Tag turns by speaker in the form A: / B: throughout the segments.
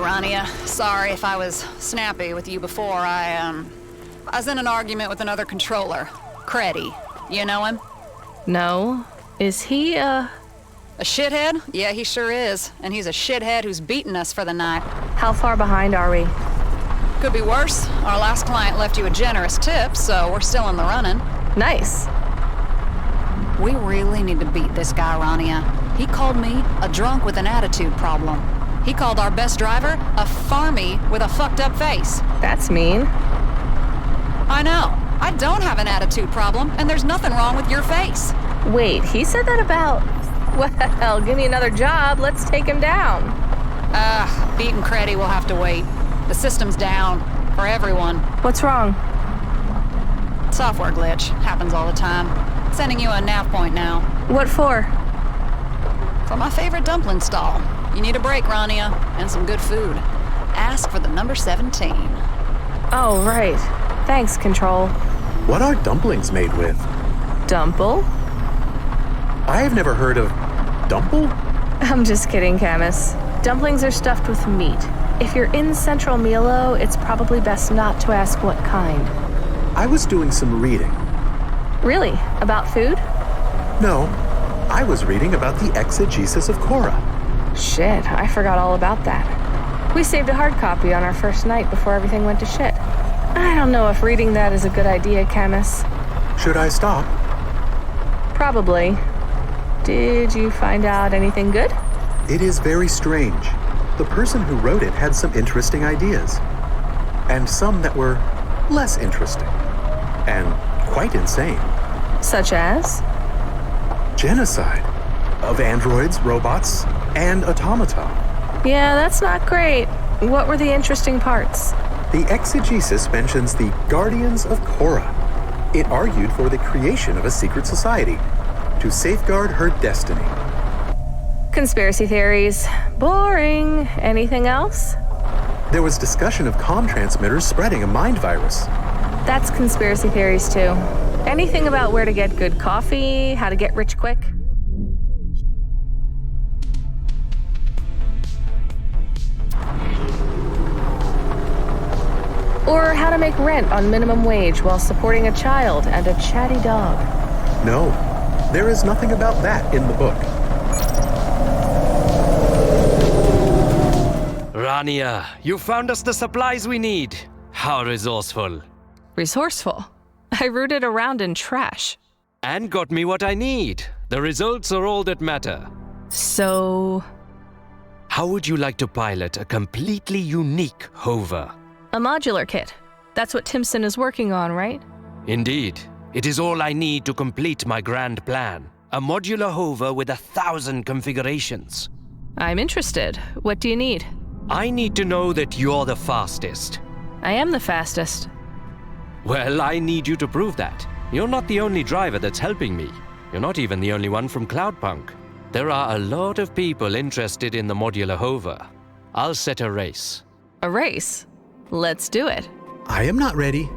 A: Rania. Sorry if I was snappy with you before. I was in an argument with another controller. Creddy. You know him?
B: No. Is he,
A: A shithead? Yeah, he sure is. And he's a shithead who's beaten us for the night.
B: How far behind are we?
A: Could be worse. Our last client left you a generous tip, so we're still in the running.
B: Nice.
A: We really need to beat this guy, Rania. He called me a drunk with an attitude problem. He called our best driver a farmy with a fucked up face.
B: That's mean.
A: I know. I don't have an attitude problem, and there's nothing wrong with your face.
B: Wait, he said that about... Well, give me another job. Let's take him down.
A: Beating Creddy will have to wait. The system's down. For everyone.
B: What's wrong?
A: Software glitch. Happens all the time. Sending you a nav point now.
B: What for?
A: For my favorite dumpling stall. You need a break, Rania, and some good food. Ask for the number 17.
B: Oh, right. Thanks, Control.
C: What are dumplings made with?
B: Dumple?
C: I've never heard of dumple?
B: I'm just kidding, Camus. Dumplings are stuffed with meat. If you're in Central Milo, it's probably best not to ask what kind.
C: I was doing some reading.
B: Really? About food?
C: No, I was reading about the exegesis of Korra.
B: Shit, I forgot all about that. We saved a hard copy on our first night before everything went to shit. I don't know if reading that is a good idea, Camus.
C: Should I stop?
B: Probably. Did you find out anything good?
C: It is very strange. The person who wrote it had some interesting ideas. And some that were less interesting. And quite insane.
B: Such as?
C: Genocide. Of androids, robots, and automata.
B: Yeah, that's not great. What were the interesting parts?
C: The exegesis mentions the Guardians of Korra. It argued for the creation of a secret society to safeguard her destiny.
B: Conspiracy theories. Boring. Anything else?
C: There was discussion of comm transmitters spreading a mind virus.
B: That's conspiracy theories too. Anything about where to get good coffee, how to get rich quick? Or how to make rent on minimum wage while supporting a child and a chatty dog.
C: No, there is nothing about that in the book.
D: Rania, you found us the supplies we need. How resourceful.
B: Resourceful? I rooted around in trash.
D: And got me what I need. The results are all that matter.
B: So...
D: How would you like to pilot a completely unique HOVA?
B: A modular kit. That's what Timson is working on, right?
D: Indeed. It is all I need to complete my grand plan. A modular HOVA with 1,000 configurations.
B: I'm interested. What do you need?
D: I need to know that you're the fastest.
B: I am the fastest.
D: Well, I need you to prove that. You're not the only driver that's helping me. You're not even the only one from Cloudpunk. There are a lot of people interested in the modular HOVA. I'll set a race.
B: A race? Let's do it.
C: I am not ready.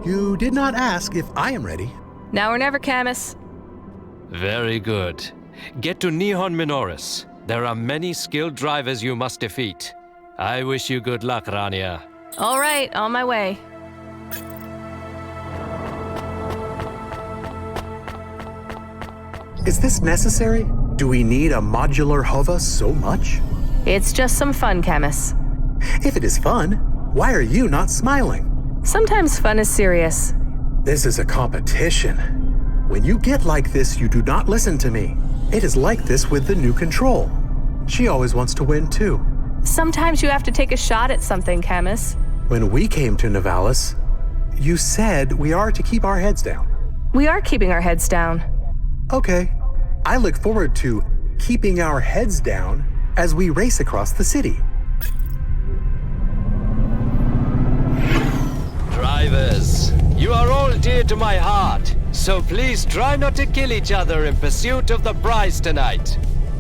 C: You did not ask if I am ready.
B: Now or never, Camus.
D: Very good. Get to Nihon Minoris. There are many skilled drivers you must defeat. I wish you good luck, Rania.
B: All right, on my way.
C: Is this necessary? Do we need a modular HOVA so much?
B: It's just some fun, Camus.
C: If it is fun, why are you not smiling?
B: Sometimes fun is serious.
C: This is a competition. When you get like this, you do not listen to me. It is like this with the new control. She always wants to win too.
B: Sometimes you have to take a shot at something, Camus.
C: When we came to Navalis, you said we are to keep our heads down.
B: We are keeping our heads down.
C: Okay. I look forward to keeping our heads down as we race across the city.
D: Drivers, you are all dear to my heart, so please try not to kill each other in pursuit of the prize tonight.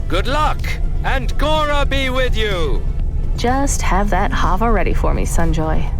D: Good luck, and Korra be with you!
B: Just have that HOVA ready for me, Sunjoy.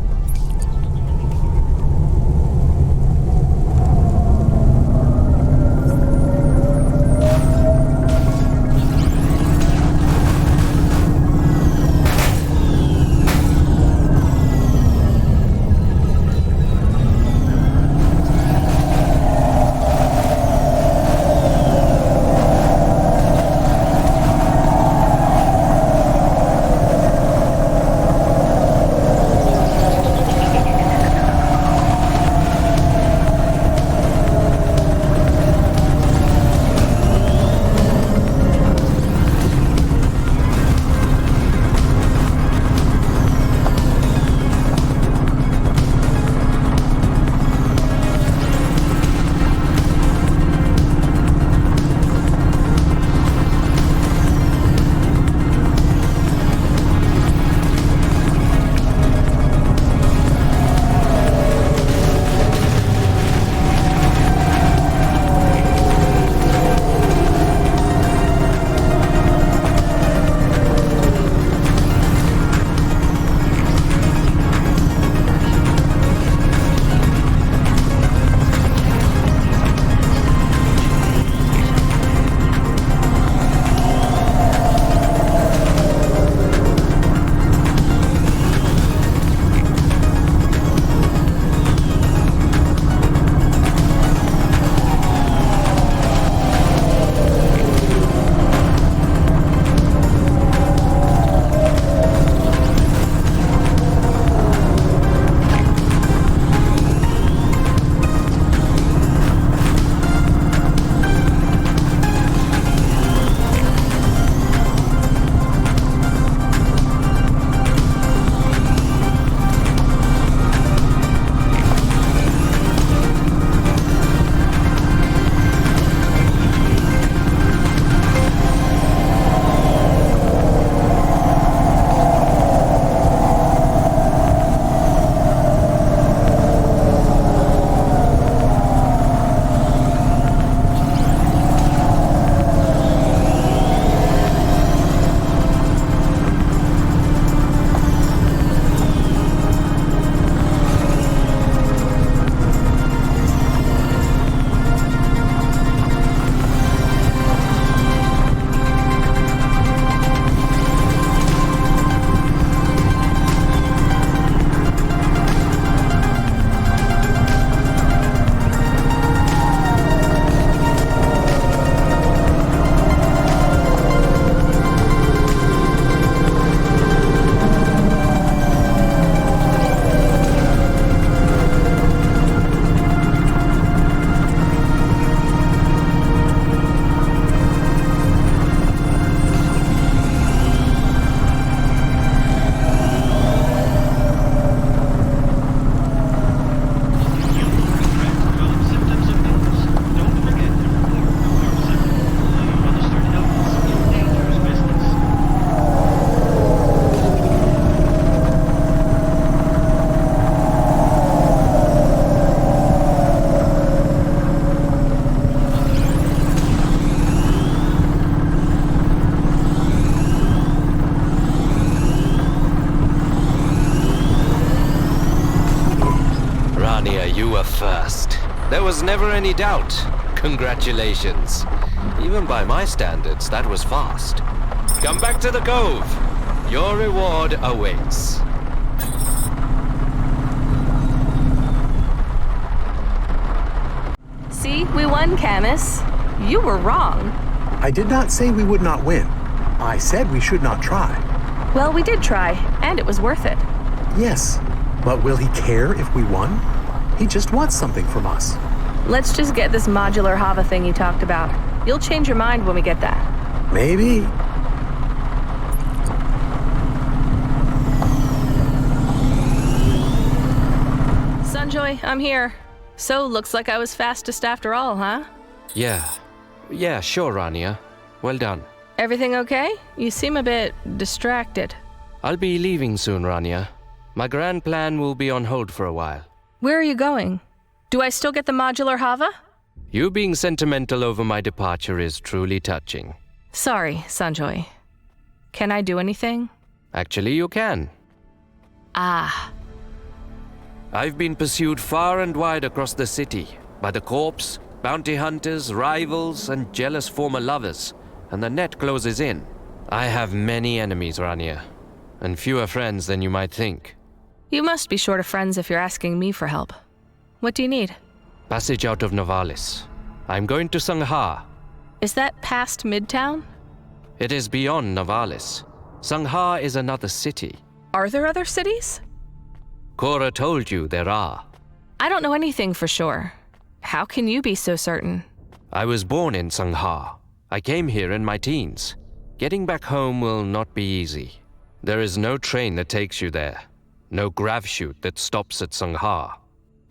D: You were first. There was never any doubt. Congratulations. Even by my standards, that was fast. Come back to the cove. Your reward awaits.
B: See, we won, Camus. You were wrong.
C: I did not say we would not win. I said we should not try.
B: Well, we did try, and it was worth it.
C: Yes, but will he care if we won? He just wants something from us.
B: Let's just get this modular HOVA thing you talked about. You'll change your mind when we get that.
C: Maybe.
B: Sunjoy, I'm here. So, looks like I was fastest after all, huh?
D: Yeah, sure, Rania. Well done.
B: Everything okay? You seem a bit distracted.
D: I'll be leaving soon, Rania. My grand plan will be on hold for a while.
B: Where are you going? Do I still get the modular HOVA?
D: You being sentimental over my departure is truly touching.
B: Sorry, Sunjoy. Can I do anything?
D: Actually, you can.
B: Ah.
D: I've been pursued far and wide across the city by the corps, bounty hunters, rivals, and jealous former lovers, and the net closes in. I have many enemies, Rania, and fewer friends than you might think.
B: You must be short of friends if you're asking me for help. What do you need?
D: Passage out of Novalis. I'm going to Sangha.
B: Is that past Midtown?
D: It is beyond Novalis. Sangha is another city.
B: Are there other cities?
D: Cora told you there are.
B: I don't know anything for sure. How can you be so certain?
D: I was born in Sangha. I came here in my teens. Getting back home will not be easy. There is no train that takes you there. No grav chute that stops at Sangha.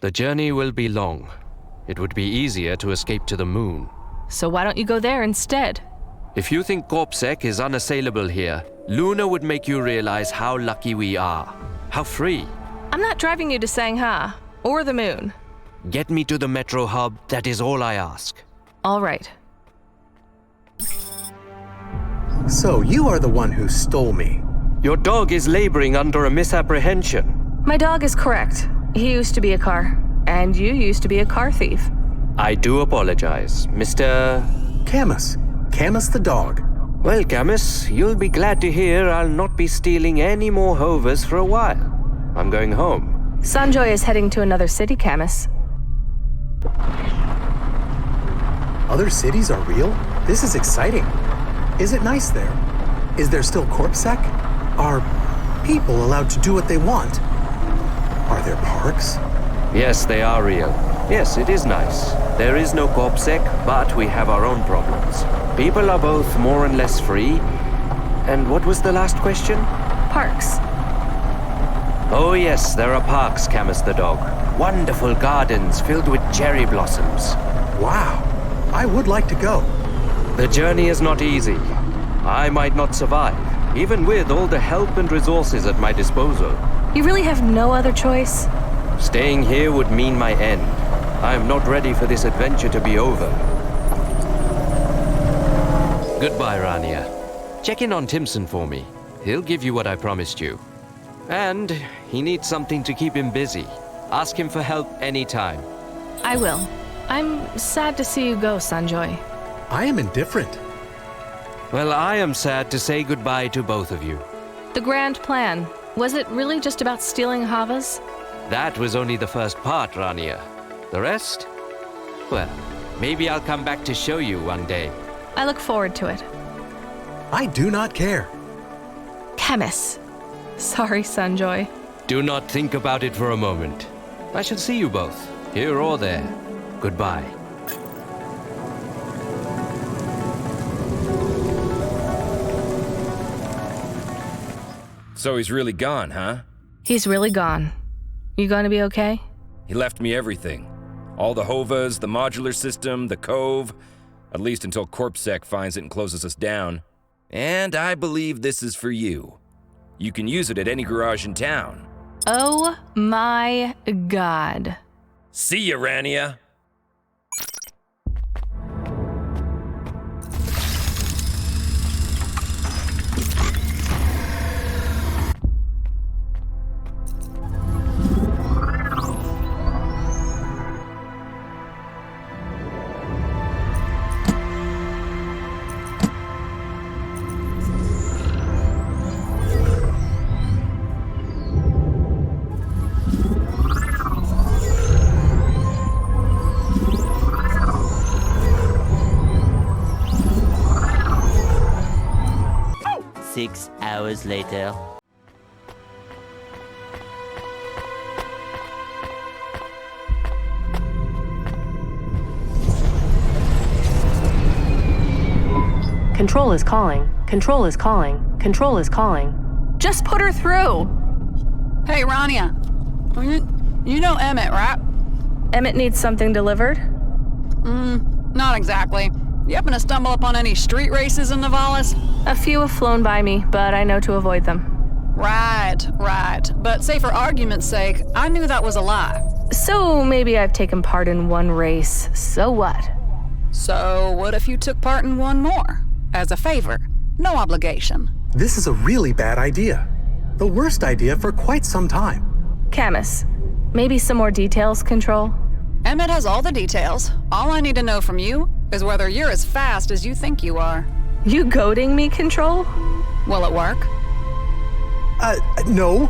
D: The journey will be long. It would be easier to escape to the moon.
B: So why don't you go there instead?
D: If you think Corpsec is unassailable here, Luna would make you realize how lucky we are. How free.
B: I'm not driving you to Sangha or the moon.
D: Get me to the metro hub, that is all I ask.
B: All right.
C: So you are the one who stole me.
D: Your dog is laboring under a misapprehension.
B: My dog is correct. He used to be a car, and you used to be a car thief.
D: I do apologize, Mr.
C: Camus. Camus the dog.
D: Well, Camus, you'll be glad to hear I'll not be stealing any more HOVAs for a while. I'm going home.
B: Sunjoy is heading to another city, Camus.
C: Other cities are real? This is exciting. Is it nice there? Is there still Corpsec? Are people allowed to do what they want? Are there parks?
D: Yes, they are real. Yes, it is nice. There is no Corpsec, but we have our own problems. People are both more and less free. And what was the last question?
B: Parks.
D: Oh yes, there are parks, Camus the dog. Wonderful gardens filled with cherry blossoms.
C: Wow. I would like to go.
D: The journey is not easy. I might not survive, even with all the help and resources at my disposal.
B: You really have no other choice?
D: Staying here would mean my end. I am not ready for this adventure to be over. Goodbye, Rania. Check in on Timson for me. He'll give you what I promised you. And he needs something to keep him busy. Ask him for help anytime.
B: I will. I'm sad to see you go, Sunjoy.
C: I am indifferent.
D: Well, I am sad to say goodbye to both of you.
B: The grand plan. Was it really just about stealing HOVAs?
D: That was only the first part, Rania. The rest? Well, maybe I'll come back to show you one day.
B: I look forward to it.
C: I do not care.
B: Camus. Sorry, Sunjoy.
D: Do not think about it for a moment. I shall see you both, here or there. Goodbye.
E: So he's really gone, huh?
B: He's really gone. You gonna be okay?
E: He left me everything. All the HOVAs, the modular system, the cove. At least until Corpsec finds it and closes us down. And I believe this is for you. You can use it at any garage in town.
B: Oh my god.
E: See ya, Rania!
F: hours later.
B: Control is calling. Control is calling. Control is calling. Just put her through!
A: Hey, Rania. You know Emmett, right?
B: Emmett needs something delivered?
A: Not exactly. You happen to stumble upon any street races in Navalis?
B: A few have flown by me, but I know to avoid them.
A: Right. But say for argument's sake, I knew that was a lie.
B: So maybe I've taken part in one race. So what?
A: So what if you took part in one more? As a favor. No obligation.
C: This is a really bad idea. The worst idea for quite some time.
B: Camus, maybe some more details, Control?
A: Emmett has all the details. All I need to know from you is whether you're as fast as you think you are.
B: You goading me, Control?
A: Will it work?
C: No.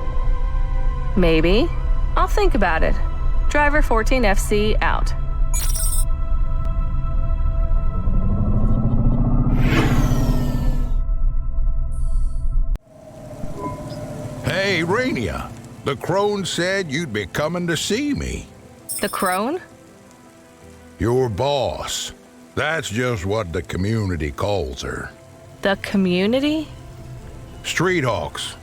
B: Maybe. I'll think about it. Driver 14FC out.
G: Hey, Rania. The crone said you'd be coming to see me.
B: The crone?
G: Your boss. That's just what the community calls her.
B: The community?
G: Streethawks.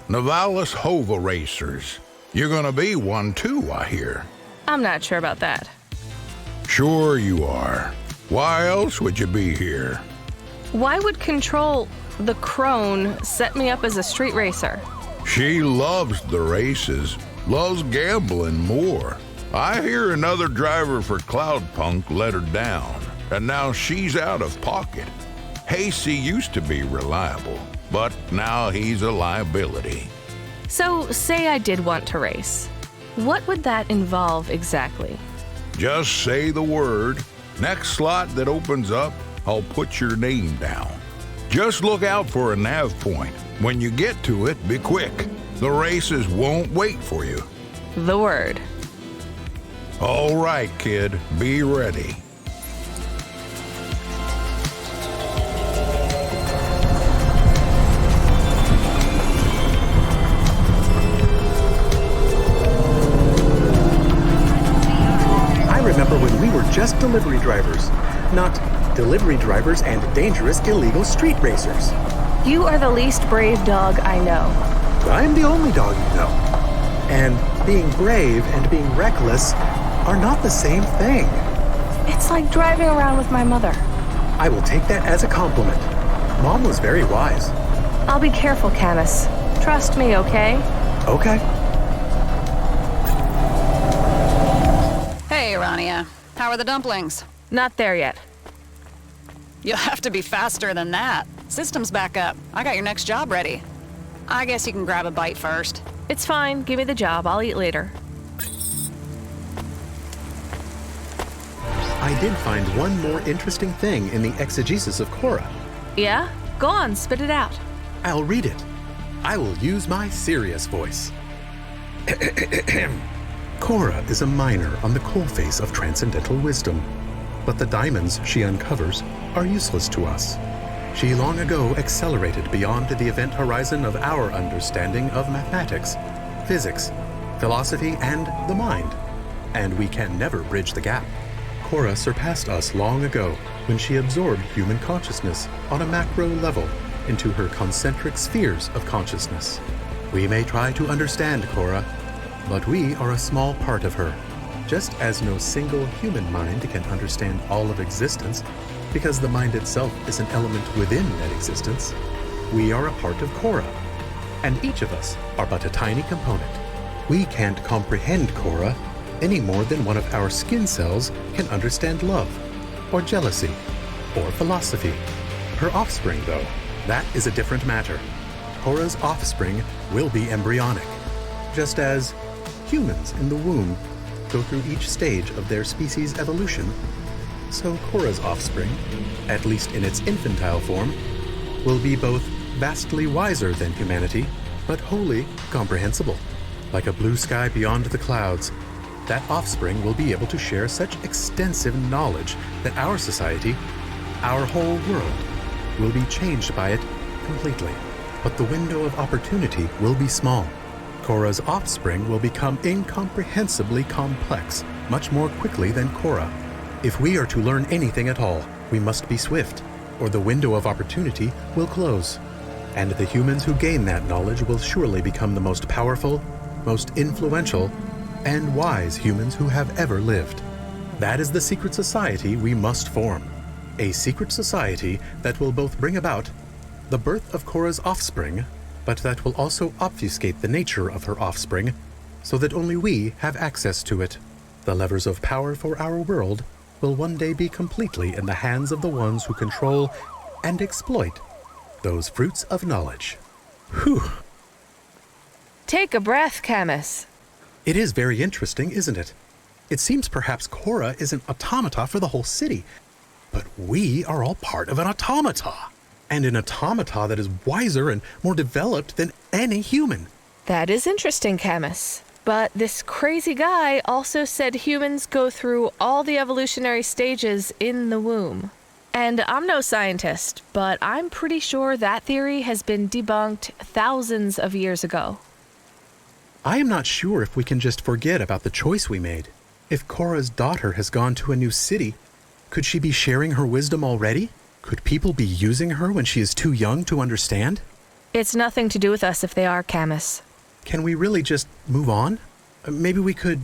G: Navalis HOVA racers. You're gonna be one too, I hear.
B: I'm not sure about that.
G: Sure you are. Why else would you be here?
B: Why would Control, the crone, set me up as a street racer?
G: She loves the races, loves gambling more. I hear another driver for Cloudpunk let her down, and now she's out of pocket. Hasty used to be reliable, but now he's a liability.
B: So, say I did want to race. What would that involve exactly?
G: Just say the word. Next slot that opens up, I'll put your name down. Just look out for a nav point. When you get to it, be quick. The races won't wait for you.
B: The word.
G: All right, kid. Be ready.
C: I remember when we were just delivery drivers, not delivery drivers and dangerous illegal street racers.
B: You are the least brave dog I know.
C: I'm the only dog you know. And being brave and being reckless are not the same thing.
B: It's like driving around with my mother.
C: I will take that as a compliment. Mom was very wise.
B: I'll be careful, Camus. Trust me, okay?
C: Okay.
A: Hey, Rania. How are the dumplings?
B: Not there yet.
A: You'll have to be faster than that. System's back up. I got your next job ready. I guess you can grab a bite first.
B: It's fine. Give me the job. I'll eat later.
C: I did find one more interesting thing in the exegesis of Cora.
B: Yeah? Go on, spit it out.
C: I'll read it. I will use my serious voice. Cora is a miner on the coalface of transcendental wisdom, but the diamonds she uncovers are useless to us. She long ago accelerated beyond the event horizon of our understanding of mathematics, physics, philosophy, and the mind, and we can never bridge the gap. Cora surpassed us long ago when she absorbed human consciousness on a macro level into her concentric spheres of consciousness. We may try to understand Cora, but we are a small part of her, just as no single human mind can understand all of existence, because the mind itself is an element within that existence. We are a part of Cora, and each of us are but a tiny component. We can't comprehend Cora any more than one of our skin cells can understand love, or jealousy, or philosophy. Her offspring, though, that is a different matter. Cora's offspring will be embryonic, just as humans in the womb go through each stage of their species' evolution. So Cora's offspring, at least in its infantile form, will be both vastly wiser than humanity, but wholly comprehensible. Like a blue sky beyond the clouds, that offspring will be able to share such extensive knowledge that our society, our whole world, will be changed by it completely. but the window of opportunity will be small. Korra's offspring will become incomprehensibly complex, much more quickly than Korra. If we are to learn anything at all, we must be swift, or the window of opportunity will close. And the humans who gain that knowledge will surely become the most powerful, most influential, and wise humans who have ever lived. That is the secret society we must form. A secret society that will both bring about the birth of Korra's offspring, but that will also obfuscate the nature of her offspring, so that only we have access to it. The levers of power for our world will one day be completely in the hands of the ones who control and exploit those fruits of knowledge. Whew.
B: Take a breath, Camus.
C: It is very interesting, isn't it? It seems perhaps Korra is an automata for the whole city, but we are all part of an automata. And an automata that is wiser and more developed than any human.
B: That is interesting, Camus. But this crazy guy also said humans go through all the evolutionary stages in the womb. And I'm no scientist, but I'm pretty sure that theory has been debunked thousands of years ago.
C: I am not sure if we can just forget about the choice we made. If Korra's daughter has gone to a new city, could she be sharing her wisdom already? Could people be using her when she is too young to understand?
B: It's nothing to do with us if they are, Camus.
C: Can we really just move on? Maybe we could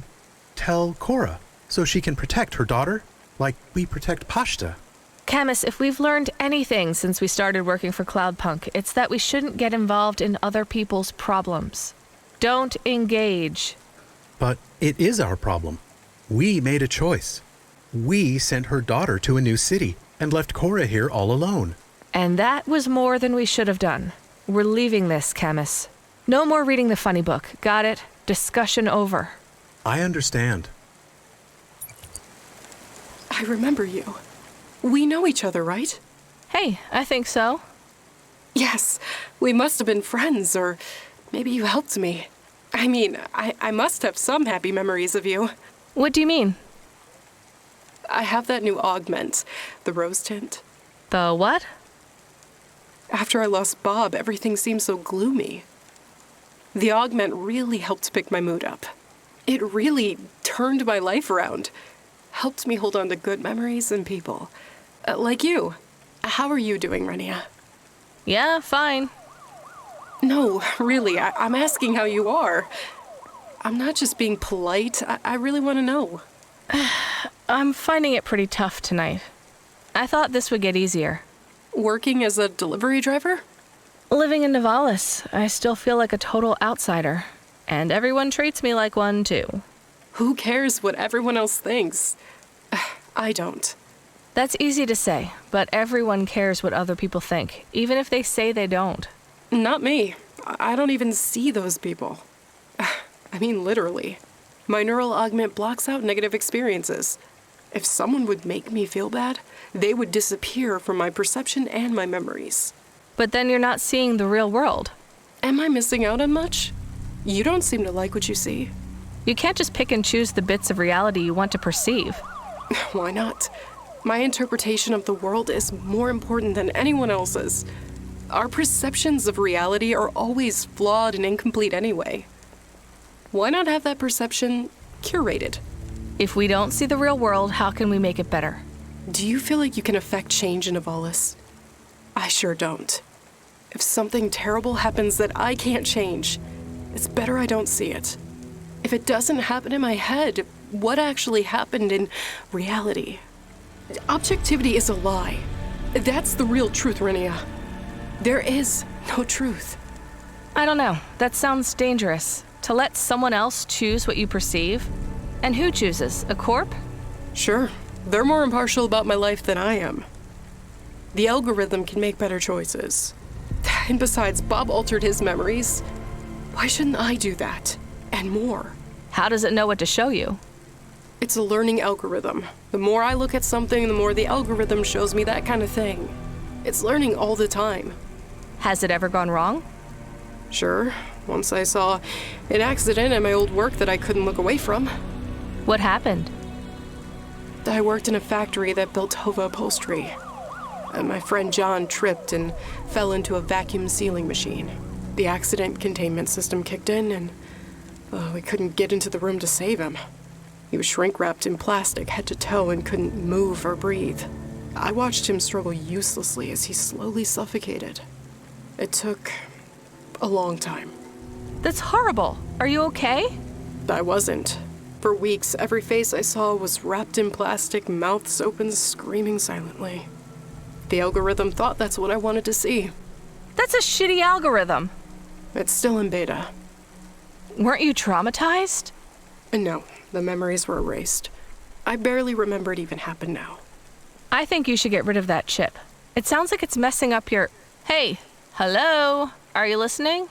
C: tell Korra so she can protect her daughter, like we protect Pashta.
B: Camus, if we've learned anything since we started working for Cloudpunk, it's that we shouldn't get involved in other people's problems. Don't engage.
C: But it is our problem. We made a choice. We sent her daughter to a new city and left Korra here all alone.
B: And that was more than we should have done. We're leaving this, Camus. No more reading the funny book. Got it? Discussion over.
C: I understand.
F: I remember you. We know each other, right?
B: Hey, I think so.
F: Yes, we must have been friends, or maybe you helped me. I mean, I must have some happy memories of you.
B: What do you mean?
F: I have that new augment, the rose tint.
B: The what?
F: After I lost Bob, everything seemed so gloomy. The augment really helped pick my mood up. It really turned my life around. Helped me hold on to good memories and people. Like you. How are you doing, Renia?
B: Yeah, fine.
F: No, really, I'm asking how you are. I'm not just being polite. I really want to know.
B: I'm finding it pretty tough tonight. I thought this would get easier.
F: Working as a delivery driver?
B: Living in Nivalis, I still feel like a total outsider. And everyone treats me like one, too.
F: Who cares what everyone else thinks? I don't.
B: That's easy to say, but everyone cares what other people think, even if they say they don't.
F: Not me. I don't even see those people. I mean, literally. My neural augment blocks out negative experiences. If someone would make me feel bad, they would disappear from my perception and my memories.
B: But then you're not seeing the real world.
F: Am I missing out on much? You don't seem to like what you see.
B: You can't just pick and choose the bits of reality you want to perceive.
F: Why not? My interpretation of the world is more important than anyone else's. Our perceptions of reality are always flawed and incomplete anyway. Why not have that perception curated?
B: If we don't see the real world, how can we make it better?
F: Do you feel like you can affect change in Nivalis? I sure don't. If something terrible happens that I can't change, it's better I don't see it. If it doesn't happen in my head, what actually happened in reality? Objectivity is a lie. That's the real truth, Renia. There is no truth.
B: I don't know. That sounds dangerous. To let someone else choose what you perceive? And who chooses? A corp?
F: Sure. They're more impartial about my life than I am. The algorithm can make better choices. And besides, Bob altered his memories. Why shouldn't I do that? And more.
B: How does it know what to show you?
F: It's a learning algorithm. The more I look at something, the more the algorithm shows me that kind of thing. It's learning all the time.
B: Has it ever gone wrong?
F: Sure. Once I saw an accident at my old work that I couldn't look away from.
B: What happened?
F: I worked in a factory that built HOVA upholstery. My friend John tripped and fell into a vacuum sealing machine. The accident containment system kicked in, and we couldn't get into the room to save him. He was shrink-wrapped in plastic head to toe and couldn't move or breathe. I watched him struggle uselessly as he slowly suffocated. It took a long time.
B: That's horrible. Are you okay?
F: I wasn't. For weeks, every face I saw was wrapped in plastic, mouths open, screaming silently. The algorithm thought that's what I wanted to see.
B: That's a shitty algorithm.
F: It's still in beta.
B: Weren't you traumatized?
F: No, the memories were erased. I barely remember it even happened now.
B: I think you should get rid of that chip. It sounds like it's messing up your... Hey, hello? Are you listening?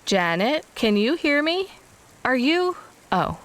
B: Janet, can you hear me? Are you... Oh,